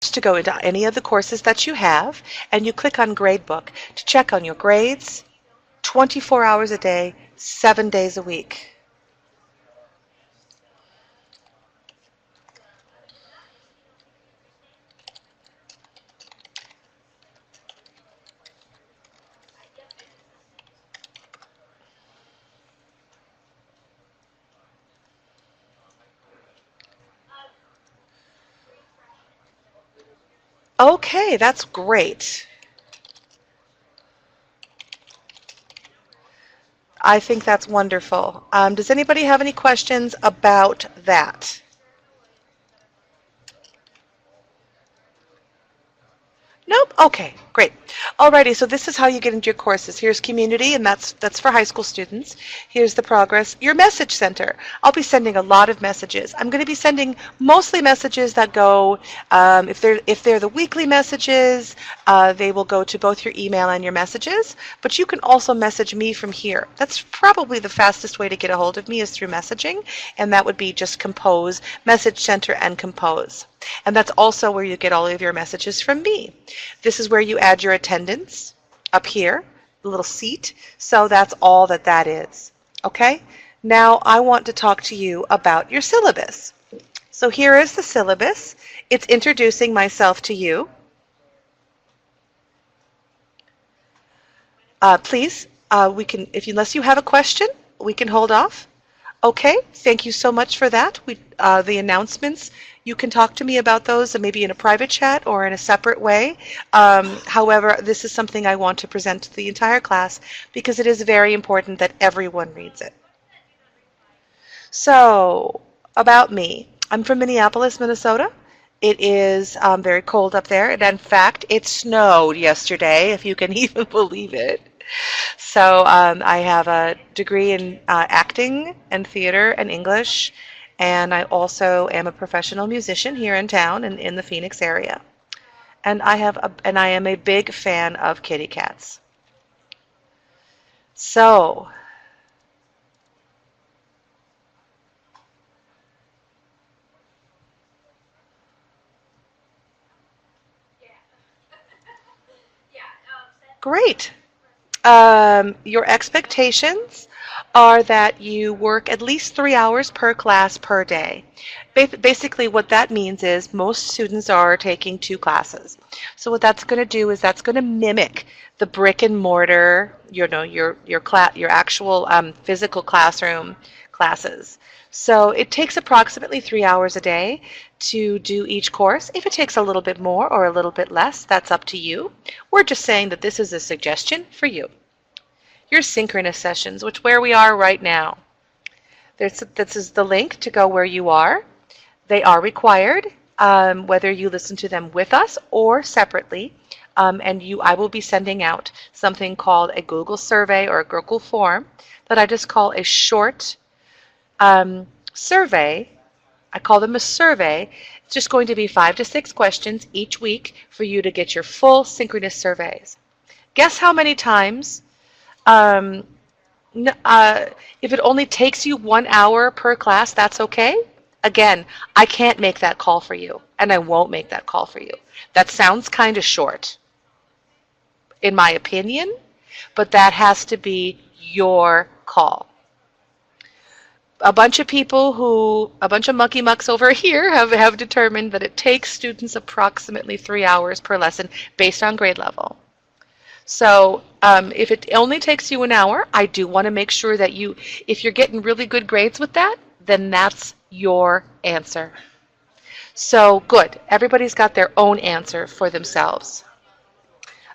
to go into any of the courses that you have, and you click on Gradebook to check on your grades 24 hours a day, 7 days a week. Okay, that's great. I think that's wonderful. Does anybody have any questions about that? Nope? Okay, great. Alrighty, so this is how you get into your courses. Here's community, and that's for high school students. Here's the progress. Your message center. I'll be sending a lot of messages. I'm going to be sending mostly messages that go, if they're the weekly messages, they will go to both your email and your messages, but you can also message me from here. That's probably the fastest way to get a hold of me is through messaging, and that would be just Compose, Message Center and Compose. And that's also where you get all of your messages from me. This is where you add your attendance up here, the little seat. So that's all that is. Okay? Now I want to talk to you about your syllabus. So here is the syllabus. It's introducing myself to you. Please, unless you have a question, we can hold off. Okay, thank you so much for that. The announcements, you can talk to me about those maybe in a private chat or in a separate way. However, this is something I want to present to the entire class because it is very important that everyone reads it. So, about me. I'm from Minneapolis, Minnesota. It is very cold up there, and in fact, it snowed yesterday, if you can even believe it. So I have a degree in acting and theater and English, and I also am a professional musician here in town and in the Phoenix area. And I am a big fan of kitty cats. So, great. Your expectations are that you work at least 3 hours per class per day. Basically, what that means is most students are taking 2 classes. So what that's going to do is that's going to mimic the brick and mortar, your actual physical classroom classes. So it takes approximately 3 hours a day to do each course. If it takes a little bit more or a little bit less, that's up to you. We're just saying that this is a suggestion for you. Your synchronous sessions, where we are right now. This is the link to go where you are. They are required, whether you listen to them with us or separately. I will be sending out something called a Google survey or a Google form that I just call a short survey. I call them a survey. It's just going to be 5 to 6 questions each week for you to get your full synchronous surveys. Guess how many times, if it only takes you 1 hour per class, that's okay. Again, I can't make that call for you, and I won't make that call for you. That sounds kind of short, in my opinion, but that has to be your call. A bunch of monkey mucks over here have determined that it takes students approximately 3 hours per lesson based on grade level. So if it only takes you an hour, I do want to make sure that if you're getting really good grades with that, then that's your answer. So good. Everybody's got their own answer for themselves.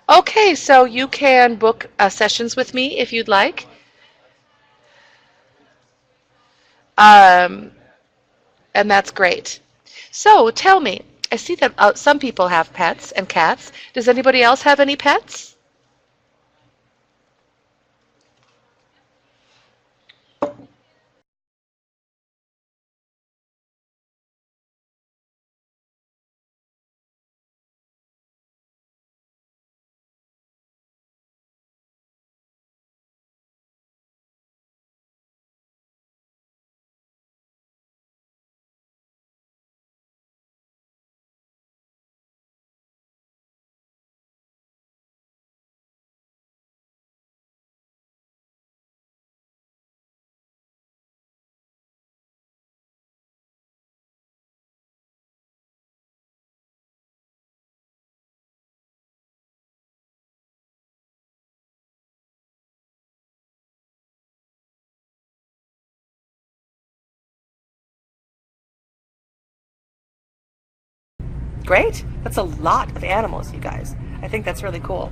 Okay, so you can book sessions with me if you'd like. And that's great. So tell me, I see that some people have pets and cats. Does anybody else have any pets? Great. That's a lot of animals, you guys. I think that's really cool.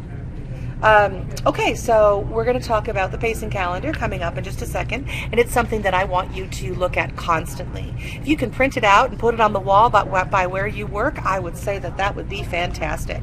Okay, so we're going to talk about the pacing calendar coming up in just a second, and it's something that I want you to look at constantly. If you can print it out and put it on the wall by where you work, I would say that that would be fantastic.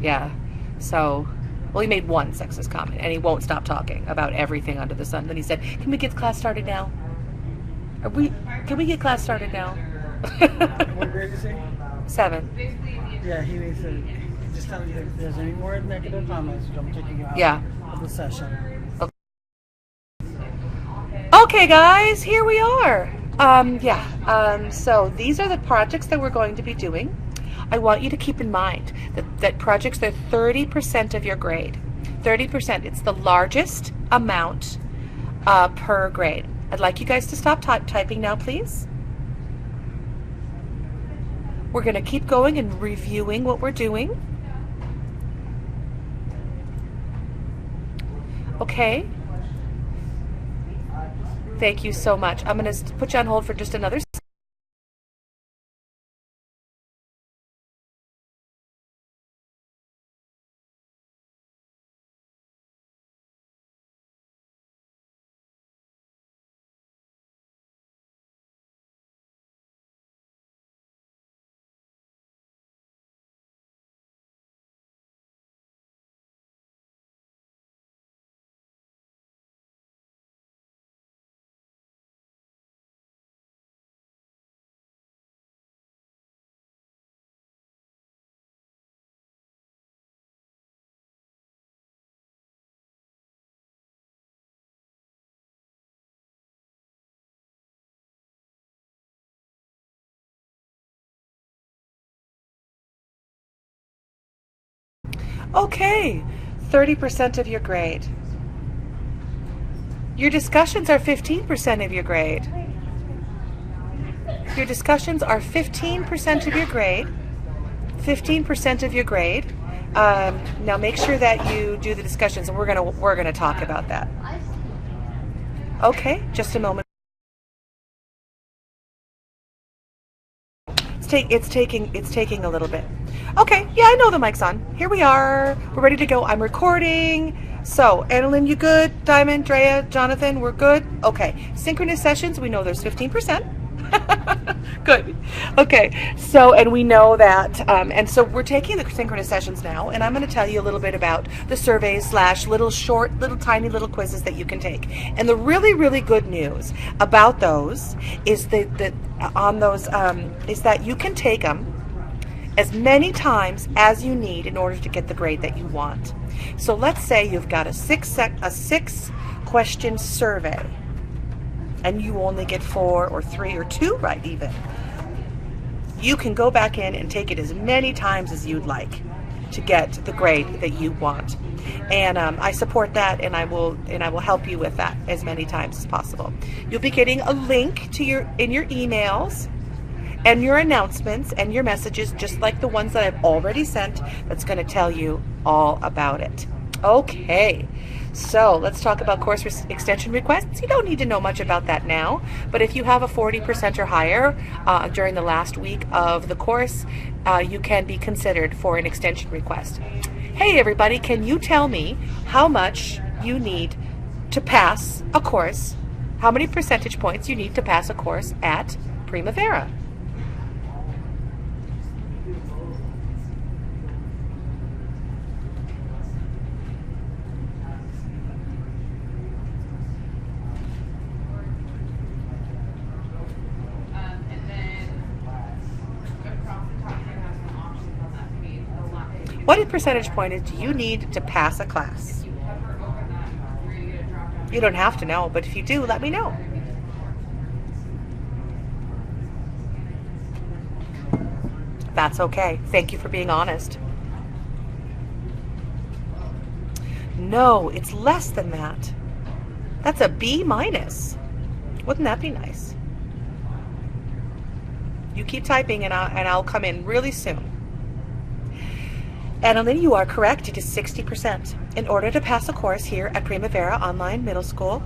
Yeah. So, well, he made one sexist comment, and he won't stop talking about everything under the sun. Then he said, "Can we get class started now? Can we get class started now?" What grade is he? 7. Yeah, he needs to just tell me if there's any more negative comments, I'm taking you out of the session. Okay, guys, here we are. So these are the projects that we're going to be doing. I want you to keep in mind that projects are 30% of your grade. 30%. It's the largest amount per grade. I'd like you guys to stop typing now, please. We're going to keep going and reviewing what we're doing. Okay. Thank you so much. I'm going to put you on hold for just another second. Okay, 30% of your grade. Your discussions are 15% of your grade. Your discussions are 15% of your grade. 15% of your grade. Now make sure that you do the discussions, and we're gonna talk about that. Okay, just a moment. It's taking a little bit. Okay, yeah, I know the mic's on. Here we are. We're ready to go. I'm recording. So, Annalyn, you good? Diamond, Drea, Jonathan, we're good? Okay. Synchronous sessions, we know there's 15%. Good. Okay. So, and we know that, and so we're taking the synchronous sessions now, and I'm going to tell you a little bit about the surveys / little tiny little quizzes that you can take. And the really, really good news about those is that you can take them as many times as you need in order to get the grade that you want. So let's say you've got a six question survey, and you only get 4 or 3 or 2 right even. You can go back in and take it as many times as you'd like to get the grade that you want. And I support that, and I will help you with that as many times as possible. You'll be getting a link in your emails and your announcements and your messages, just like the ones that I've already sent, that's going to tell you all about it. Okay, so let's talk about course extension requests. You don't need to know much about that now, but if you have a 40% or higher during the last week of the course, you can be considered for an extension request. Hey everybody, can you tell me how much you need to pass a course, how many percentage points you need to pass a course at Primavera. What percentage point do you need to pass a class? You don't have to know, but if you do, let me know. That's okay. Thank you for being honest. No, it's less than that. That's a B minus. Wouldn't that be nice? You keep typing and I'll come in really soon. Annalyn, you are correct. It is 60%. In order to pass a course here at Primavera Online Middle School,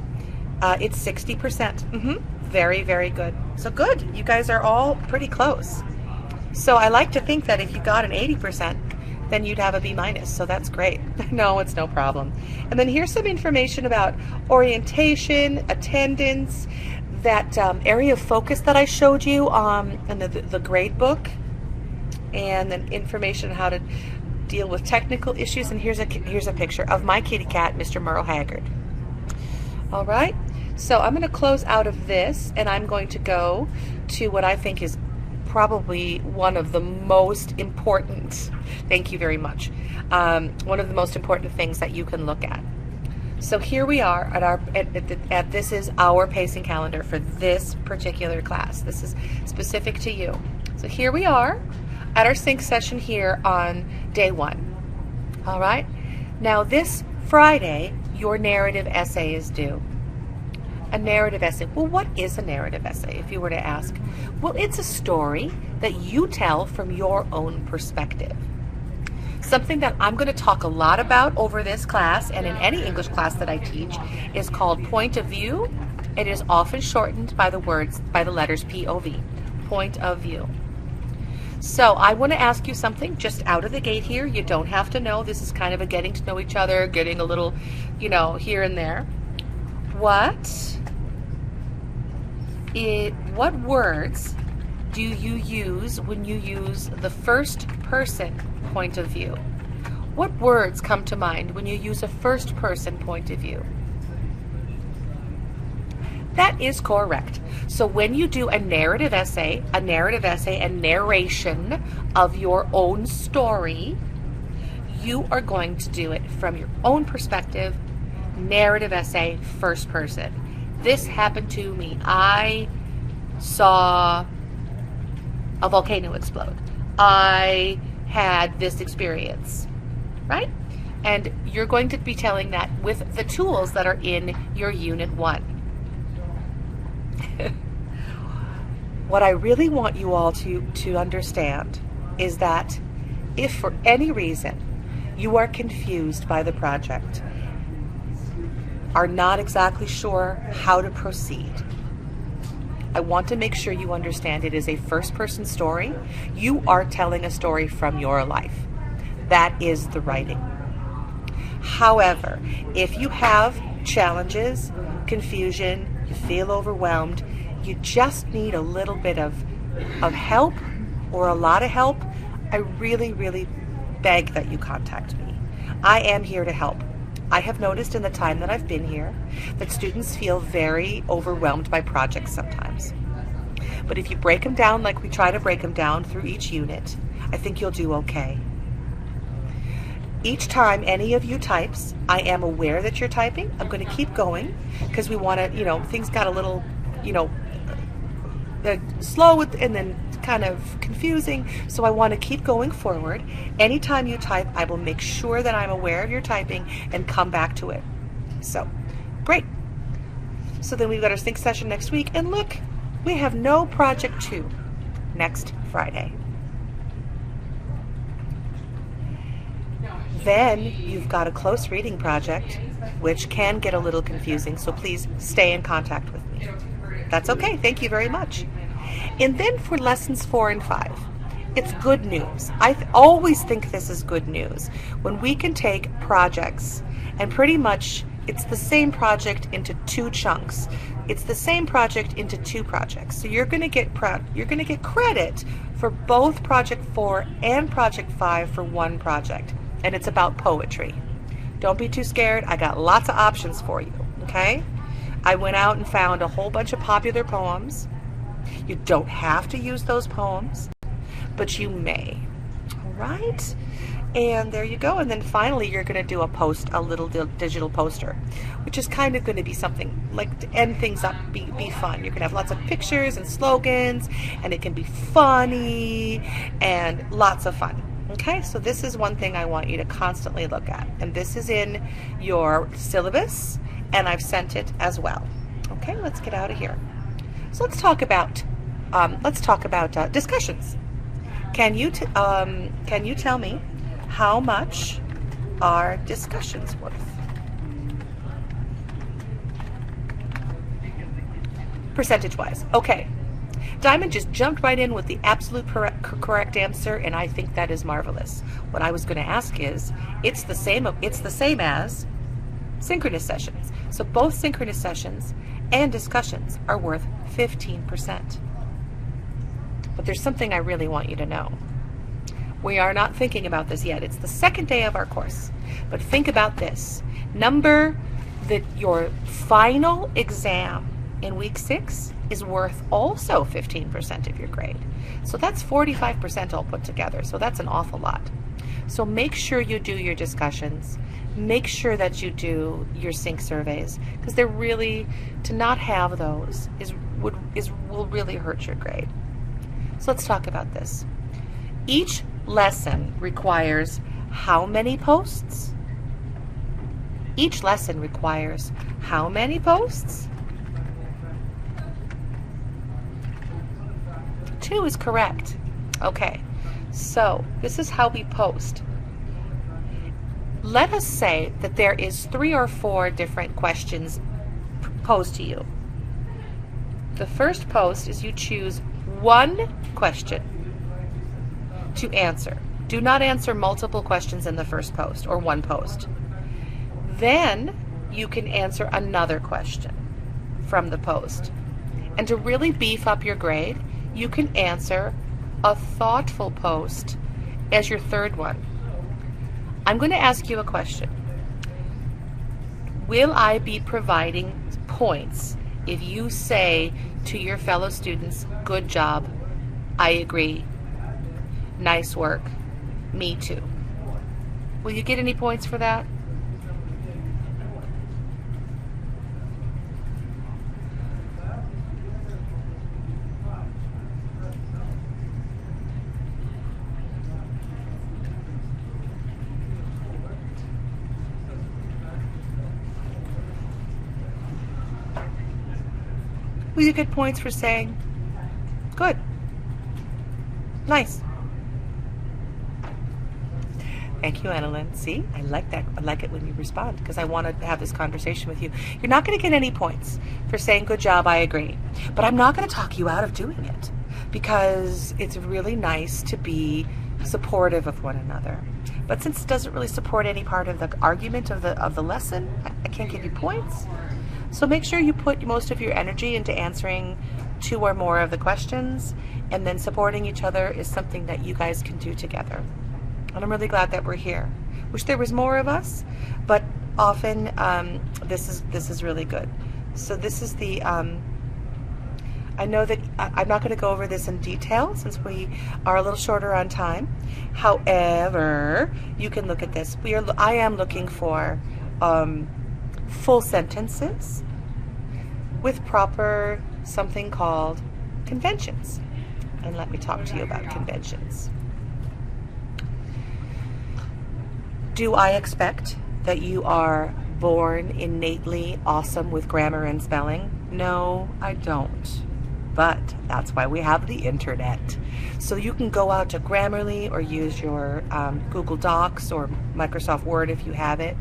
it's 60%. Very, very good. So good. You guys are all pretty close. So I like to think that if you got an 80%, then you'd have a B minus. So that's great. No, it's no problem. And then here's some information about orientation, attendance, that area of focus that I showed you in the grade book, and then information on how to deal with technical issues. And here's a picture of my kitty cat, Mr. Merle Haggard. All right, so I'm going to close out of this, and I'm going to go to what I think is probably one of the most important, thank you very much, one of the most important things that you can look at. So here we are at this is our pacing calendar for this particular class. This is specific to you. So here we are at our sync session here on day 1. All right, now this Friday your narrative essay is due. A narrative essay. Well, what is a narrative essay, if you were to ask? Well, it's a story that you tell from your own perspective. Something that I'm going to talk a lot about over this class and in any English class that I teach is called point of view. It is often shortened by the letters POV, point of view. So I want to ask you something just out of the gate here. You don't have to know. This is kind of a getting to know each other, getting a little, here and there. What words do you use when you use the first person point of view? What words come to mind when you use a first person point of view? That is correct. So when you do a narrative essay and narration of your own story, you are going to do it from your own perspective, narrative essay, first person. This happened to me. I saw a volcano explode. I had this experience, right? And you're going to be telling that with the tools that are in your Unit 1. What I really want you all to understand is that if for any reason you are confused by the project, are not exactly sure how to proceed, I want to make sure you understand it is a first-person story. You are telling a story from your life. That is the writing. However, if you have challenges, confusion, you feel overwhelmed, you just need a little bit of help or a lot of help, I really, really beg that you contact me. I am here to help. I have noticed in the time that I've been here that students feel very overwhelmed by projects sometimes. But if you break them down like we try to break them down through each unit, I think you'll do okay. Each time any of you types, I am aware that you're typing. I'm going to keep going because we want to, things got a little, slow and then kind of confusing, so I want to keep going forward. Anytime you type, I will make sure that I'm aware of your typing and come back to it. So, great. So then we've got our sync session next week, and look, we have no project 2 next Friday. Then you've got a close reading project, which can get a little confusing, so please stay in contact with me. That's okay, thank you very much. And then for lessons 4 and 5, it's good news. I always think this is good news when we can take projects and pretty much it's the same project into 2 chunks. It's the same project into 2 projects. So you're going to get credit for both project 4 and project 5 for one project. And it's about poetry. Don't be too scared. I got lots of options for you, okay? I went out and found a whole bunch of popular poems. You don't have to use those poems, but you may. All right? And there you go. And then finally, you're going to do a little digital poster, which is kind of going to be something like to end things up, be fun. You're going to have lots of pictures and slogans, and it can be funny and lots of fun. Okay, so this is one thing I want you to constantly look at. And this is in your syllabus, and I've sent it as well. Okay, let's get out of here. So let's talk about discussions. Can you tell me how much are discussions worth? Percentage-wise. Okay. Diamond just jumped right in with the absolute correct answer, and I think that is marvelous. What I was going to ask is, it's the same as synchronous sessions. So both synchronous sessions and discussions are worth 15%. But there's something I really want you to know. We are not thinking about this yet. It's the second day of our course. But think about this. Number that your final exam in week 6 is worth also 15% of your grade. So that's 45% all put together. So that's an awful lot. So make sure you do your discussions. Make sure that you do your sync surveys, because they're really, to not have those will really hurt your grade. So let's talk about this. Each lesson requires how many posts? Each lesson requires how many posts? 2 is correct. Okay, so this is how we post. Let us say that there is 3 or 4 different questions posed to you. The first post is you choose one question to answer. Do not answer multiple questions in the first post or one post. Then you can answer another question from the post. And to really beef up your grade, you can answer a thoughtful post as your third one. I'm going to ask you a question. Will I be providing points if you say to your fellow students, good job, I agree, nice work, me too? Will you get any points for that? Will you get points for saying, good, nice? Thank you, Annalyn. See, I like that. I like it when you respond, because I want to have this conversation with you. You're not going to get any points for saying, good job, I agree. But I'm not going to talk you out of doing it, because it's really nice to be supportive of one another. But since it doesn't really support any part of the argument of the lesson, I can't give you points. So make sure you put most of your energy into answering 2 or more of the questions, and then supporting each other is something that you guys can do together. And I'm really glad that we're here. Wish there was more of us, but often this is really good. So this is the, I know that I'm not going to go over this in detail since we are a little shorter on time. However, you can look at this. I am looking for full sentences with proper something called conventions. And let me talk to you about conventions. Do I expect that you are born innately awesome with grammar and spelling? No, I don't. But that's why we have the internet. So you can go out to Grammarly or use your Google Docs or Microsoft Word if you have it.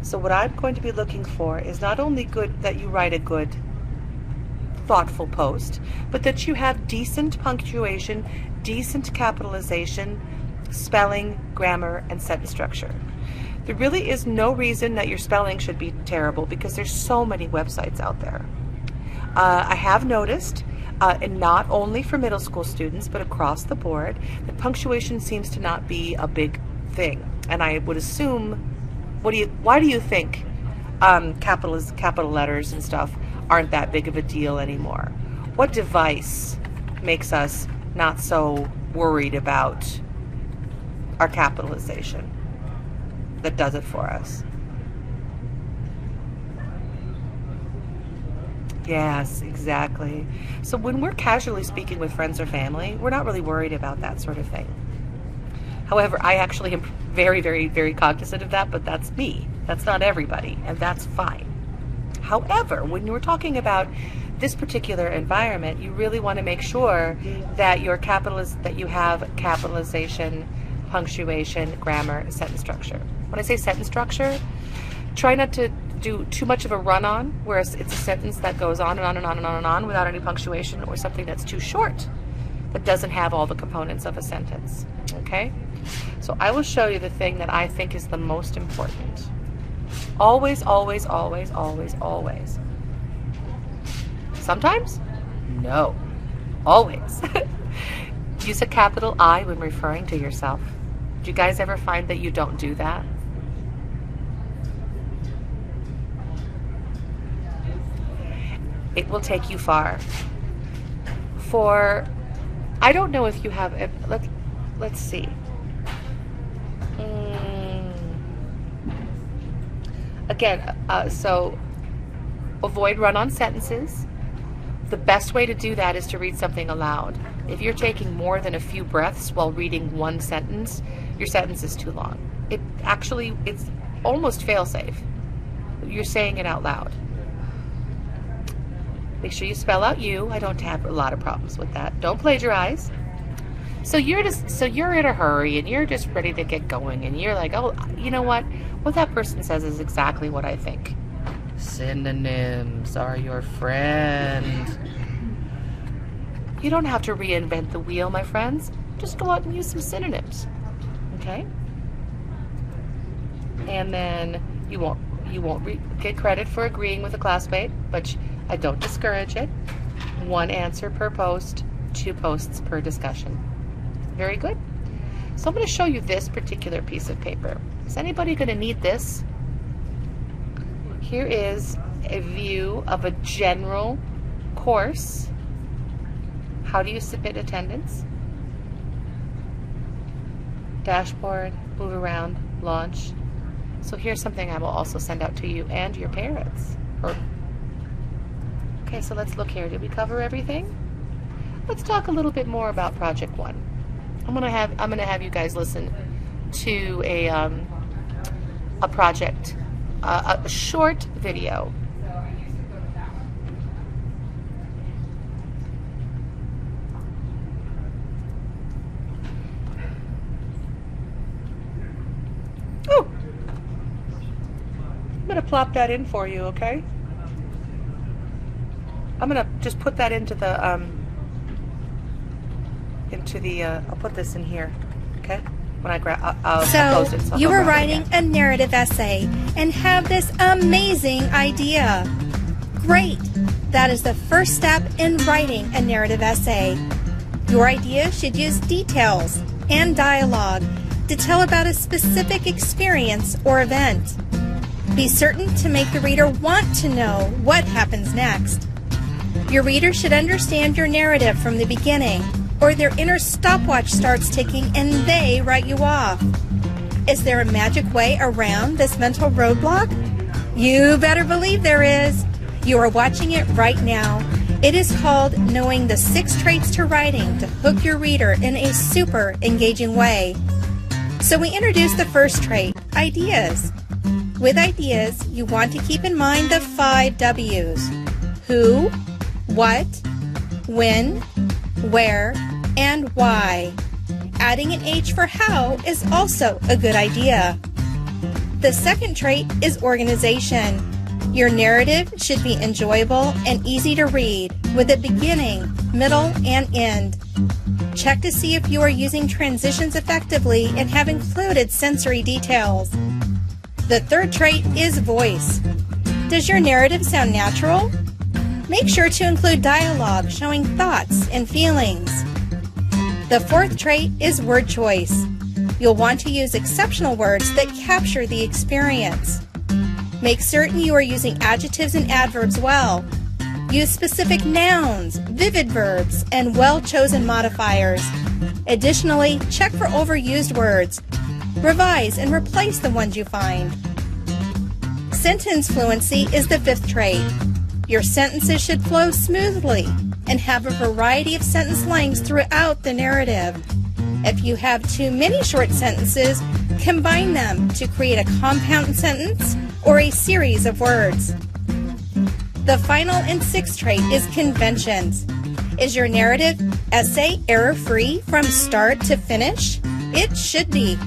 So what I'm going to be looking for is not only good that you write a good, thoughtful post, but that you have decent punctuation, decent capitalization, spelling, grammar, and sentence structure. There really is no reason that your spelling should be terrible because there's so many websites out there. I have noticed, and not only for middle school students, but across the board, that punctuation seems to not be a big thing. And I would assume, why do you think capital letters and stuff aren't that big of a deal anymore? What device makes us not so worried about our capitalization that does it for us? Yes, exactly. So when we're casually speaking with friends or family, we're not really worried about that sort of thing. However, I actually am very, very, very cognizant of that, but that's me. That's not everybody, and that's fine. However, when you're talking about this particular environment, you really want to make sure that that you have capitalization, punctuation, grammar, and sentence structure. When I say sentence structure, try not to do too much of a run-on, where it's a sentence that goes on and on and on and on and on without any punctuation, or something that's too short that doesn't have all the components of a sentence. Okay? So I will show you the thing that I think is the most important. Always, always, always, always, always. Sometimes? No. Always. Use a capital I when referring to yourself. Do you guys ever find that you don't do that? It will take you far. I don't know if you have, let's see. Again, so avoid run-on sentences. The best way to do that is to read something aloud. If you're taking more than a few breaths while reading one sentence, your sentence is too long. It's almost fail-safe. You're saying it out loud. Make sure you spell out you. I don't have a lot of problems with that. Don't plagiarize. So you're in a hurry and you're just ready to get going and you're like, oh, you know what? What that person says is exactly what I think. Synonyms are your friend. You don't have to reinvent the wheel, my friends. Just go out and use some synonyms. Okay? And then you won't get credit for agreeing with a classmate, but I don't discourage it. 1 answer per post, 2 posts per discussion. Very good. So I'm going to show you this particular piece of paper. Is anybody going to need this? Here is a view of a general course. How do you submit attendance? Dashboard, move around, launch. So here's something I will also send out to you and your parents. Okay, so let's look here. Did we cover everything? Let's talk a little bit more about Project One. I'm gonna have you guys listen to a project, a short video. Oh, I'm gonna plop that in for you, okay? I'm gonna just put that into the I'll put this in here, okay? When I I'll post it. So you were writing a narrative essay and have this amazing idea. Great! That is the first step in writing a narrative essay. Your idea should use details and dialogue to tell about a specific experience or event. Be certain to make the reader want to know what happens next. Your reader should understand your narrative from the beginning, or their inner stopwatch starts ticking and they write you off. Is there a magic way around this mental roadblock? You better believe there is. You are watching it right now. It is called Knowing the 6 Traits to Writing to hook your reader in a super engaging way. So we introduce the first trait, ideas. With ideas, you want to keep in mind the 5 W's. Who, what, when, where, and why. Adding an H for how is also a good idea. The second trait is organization. Your narrative should be enjoyable and easy to read, with a beginning, middle, and end. Check to see if you are using transitions effectively and have included sensory details. The third trait is voice. Does your narrative sound natural? Make sure to include dialogue showing thoughts and feelings. The fourth trait is word choice. You'll want to use exceptional words that capture the experience. Make certain you are using adjectives and adverbs well. Use specific nouns, vivid verbs, and well-chosen modifiers. Additionally, check for overused words. Revise and replace the ones you find. Sentence fluency is the fifth trait. Your sentences should flow smoothly and have a variety of sentence lengths throughout the narrative. If you have too many short sentences, combine them to create a compound sentence or a series of words. The final and sixth trait is conventions. Is your narrative essay error-free from start to finish? It should be.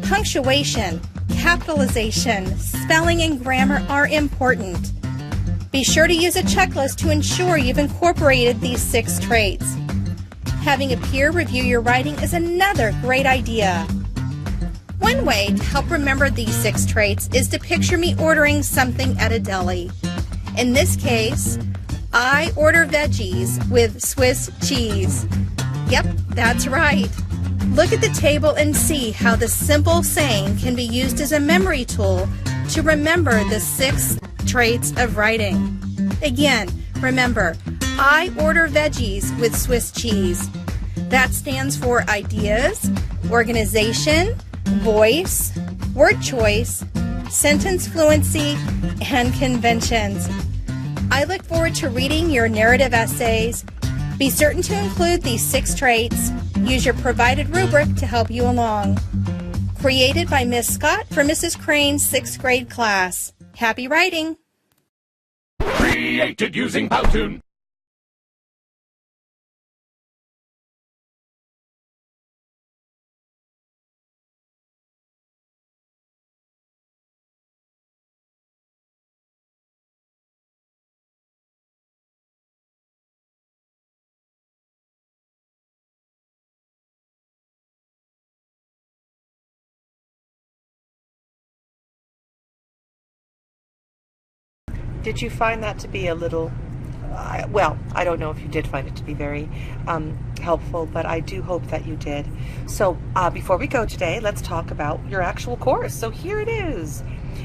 Punctuation, capitalization, spelling, and grammar are important. Be sure to use a checklist to ensure you've incorporated these 6 traits. Having a peer review your writing is another great idea. One way to help remember these 6 traits is to picture me ordering something at a deli. In this case, I order veggies with Swiss cheese. Yep, that's right. Look at the table and see how the simple saying can be used as a memory tool to remember the 6 traits of writing. Again, remember, I order veggies with Swiss cheese. That stands for ideas, organization, voice, word choice, sentence fluency, and conventions. I look forward to reading your narrative essays. Be certain to include these 6 traits. Use your provided rubric to help you along. Created by Miss Scott for Mrs. Crane's 6th grade class. Happy writing! Created using Powtoon. Did you find that to be a little, well, I don't know if you did find it to be very helpful, but I do hope that you did. So before we go today, let's talk about your actual course. So here it is,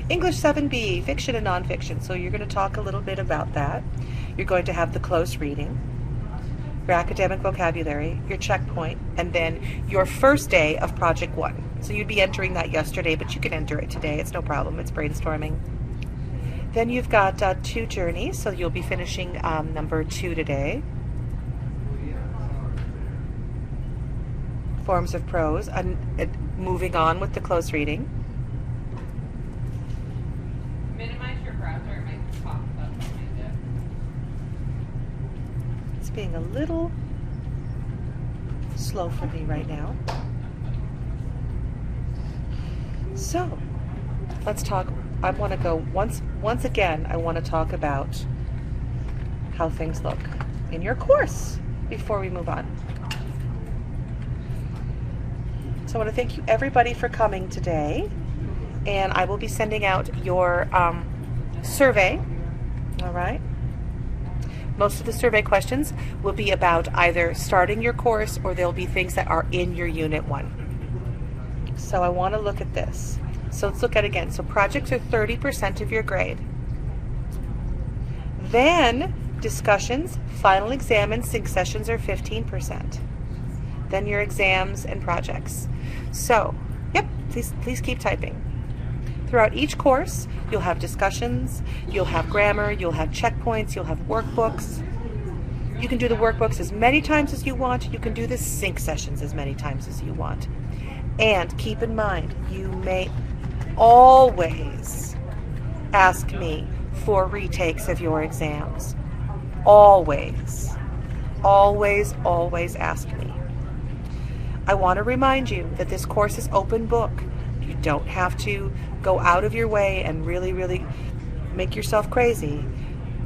English 7B, Fiction and Nonfiction. So you're going to talk a little bit about that. You're going to have the close reading, your academic vocabulary, your checkpoint, and then your first day of Project 1. So you'd be entering that yesterday, but you can enter it today. It's no problem. It's brainstorming. Then you've got 2 journeys, so you'll be finishing number 2 today. Forms of prose, and moving on with the close reading. Minimize your browser, it might pop up behind it. It's being a little slow for me right now. So, let's talk. I want to go once again, I want to talk about how things look in your course before we move on. So I want to thank you everybody for coming today, and I will be sending out your survey. All right. Most of the survey questions will be about either starting your course or they'll be things that are in your Unit 1. So I want to look at this. So let's look at it again. So projects are 30% of your grade. Then discussions, final exam, and sync sessions are 15%. Then your exams and projects. So, yep, please keep typing. Throughout each course, you'll have discussions, you'll have grammar, you'll have checkpoints, you'll have workbooks. You can do the workbooks as many times as you want. You can do the sync sessions as many times as you want. And keep in mind, you may always ask me for retakes of your exams. Always. Always, always ask me. I want to remind you that this course is open book. You don't have to go out of your way and really, really make yourself crazy.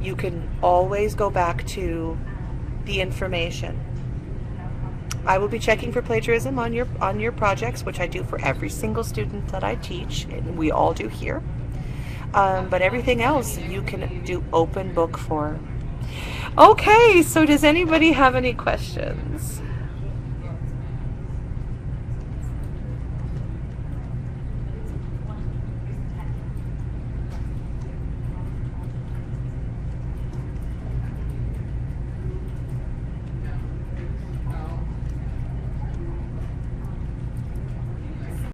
You can always go back to the information. I will be checking for plagiarism on your projects, which I do for every single student that I teach, and we all do here. But everything else you can do open book for. Okay, so does anybody have any questions?